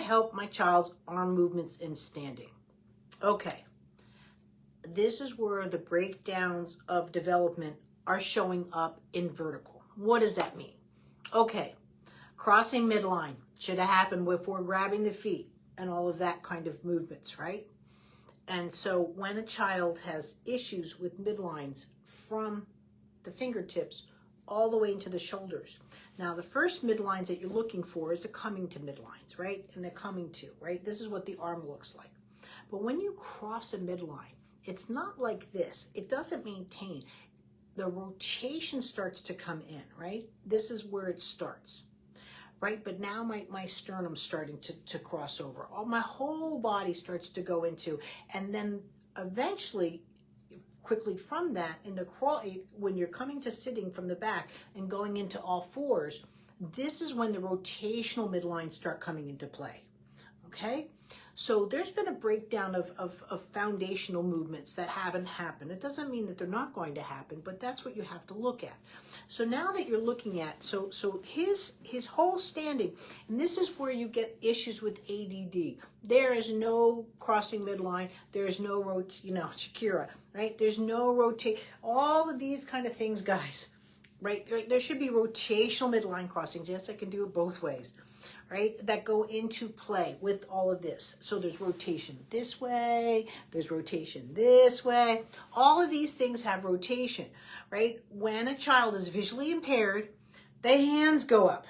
help my child's arm movements in standing? Okay, this is where the breakdowns of development are showing up in vertical. What does that mean? Okay, crossing midline should have happened before grabbing the feet and all of that kind of movements, right? And so when a child has issues with midlines from the fingertips all the way into the shoulders. Now, the first midlines that you're looking for is the coming to midlines, right? And the coming to, right? This is what the arm looks like. But when you cross a midline, it's not like this. It doesn't maintain. The rotation starts to come in, right? This is where it starts, right? But now my sternum's starting to cross over. All my whole body starts to go into, and then eventually, quickly from that, in the crawl, when you're coming to sitting from the back and going into all fours, this is when the rotational midlines start coming into play, okay? So there's been a breakdown of foundational movements that haven't happened. It doesn't mean that they're not going to happen, but that's what you have to look at. So now that you're looking at, so his whole standing, and this is where you get issues with ADD. There is no crossing midline. There is no Shakira, right? There's no rotate. All of these kind of things, guys, right? There should be rotational midline crossings. Yes, I can do it both ways, right? That go into play with all of this. So there's rotation this way, there's rotation this way. All of these things have rotation, right? When a child is visually impaired, the hands go up.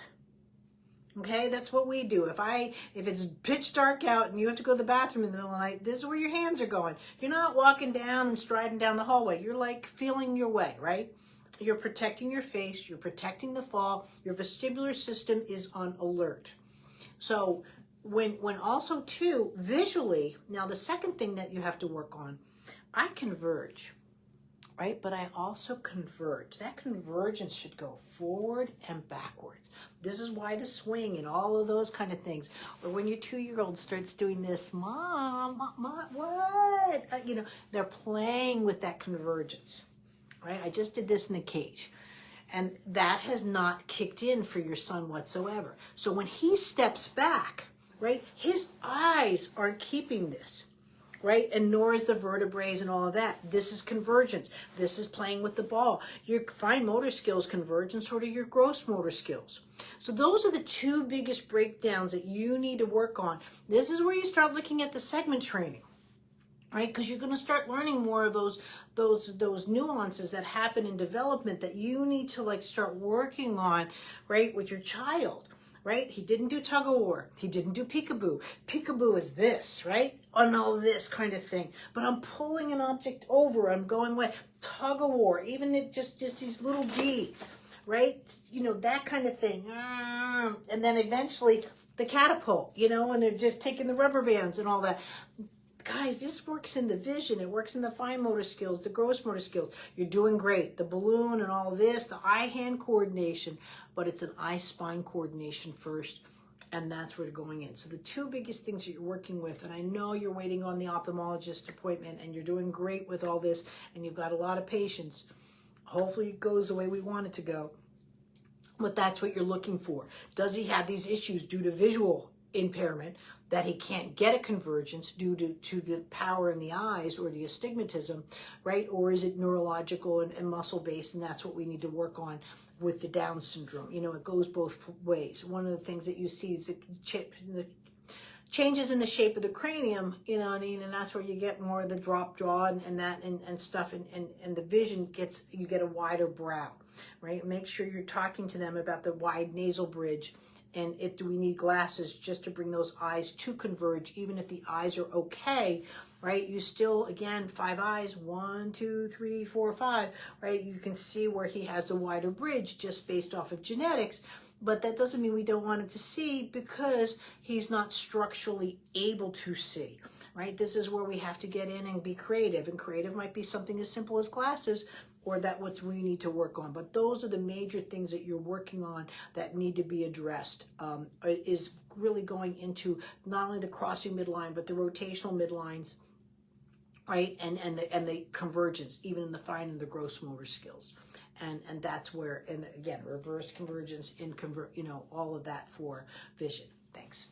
Okay, that's what we do. If it's pitch dark out and you have to go to the bathroom in the middle of the night, this is where your hands are going. You're not walking down and striding down the hallway. You're like feeling your way, right? You're protecting your face, you're protecting the fall, your vestibular system is on alert. So when also too, visually, now the second thing that you have to work on, I converge, right? But I also converge. That convergence should go forward and backwards. This is why the swing and all of those kind of things, or when your 2-year-old starts doing this, Mom, what? They're playing with that convergence, right? I just did this in the cage. And that has not kicked in for your son whatsoever. So when he steps back, right, his eyes aren't keeping this, right? And nor is the vertebrae and all of that. This is convergence. This is playing with the ball. Your fine motor skills convergence, sort of your gross motor skills. So those are the two biggest breakdowns that you need to work on. This is where you start looking at the segment training, right? Because you're going to start learning more of those nuances that happen in development that you need to start working on, right, with your child, right? He didn't do tug of war. He didn't do peekaboo. Peekaboo is this, right? On all this kind of thing. But I'm pulling an object over. I'm going away. Tug of war, even if just these little beads, right? That kind of thing. And then eventually the catapult, and they're just taking the rubber bands and all that. Guys, this works in the vision. It works in the fine motor skills, the gross motor skills. You're doing great. The balloon and all this, the eye-hand coordination, but it's an eye-spine coordination first, and that's where you're going in. So the two biggest things that you're working with, and I know you're waiting on the ophthalmologist appointment, and you're doing great with all this, and you've got a lot of patience. Hopefully it goes the way we want it to go, but that's what you're looking for. Does he have these issues due to visual impairment, that he can't get a convergence due to the power in the eyes or the astigmatism, right? Or is it neurological and muscle-based, and that's what we need to work on with the Down syndrome. It goes both ways. One of the things that you see is the changes in the shape of the cranium, and that's where you get more of the drop jaw and stuff, and the vision you get a wider brow, right? Make sure you're talking to them about the wide nasal bridge. And do we need glasses just to bring those eyes to converge, even if the eyes are okay, right? You still, again, 5 eyes, 1, 2, 3, 4, 5, right? You can see where he has a wider bridge just based off of genetics, but that doesn't mean we don't want him to see because he's not structurally able to see, right? This is where we have to get in and be creative, and creative might be something as simple as glasses, or that what we need to work on. But those are the major things that you're working on that need to be addressed, is really going into not only the crossing midline, but the rotational midlines, right? And the convergence, even in the fine and the gross motor skills. And that's where, and again, reverse convergence, all of that for vision. Thanks.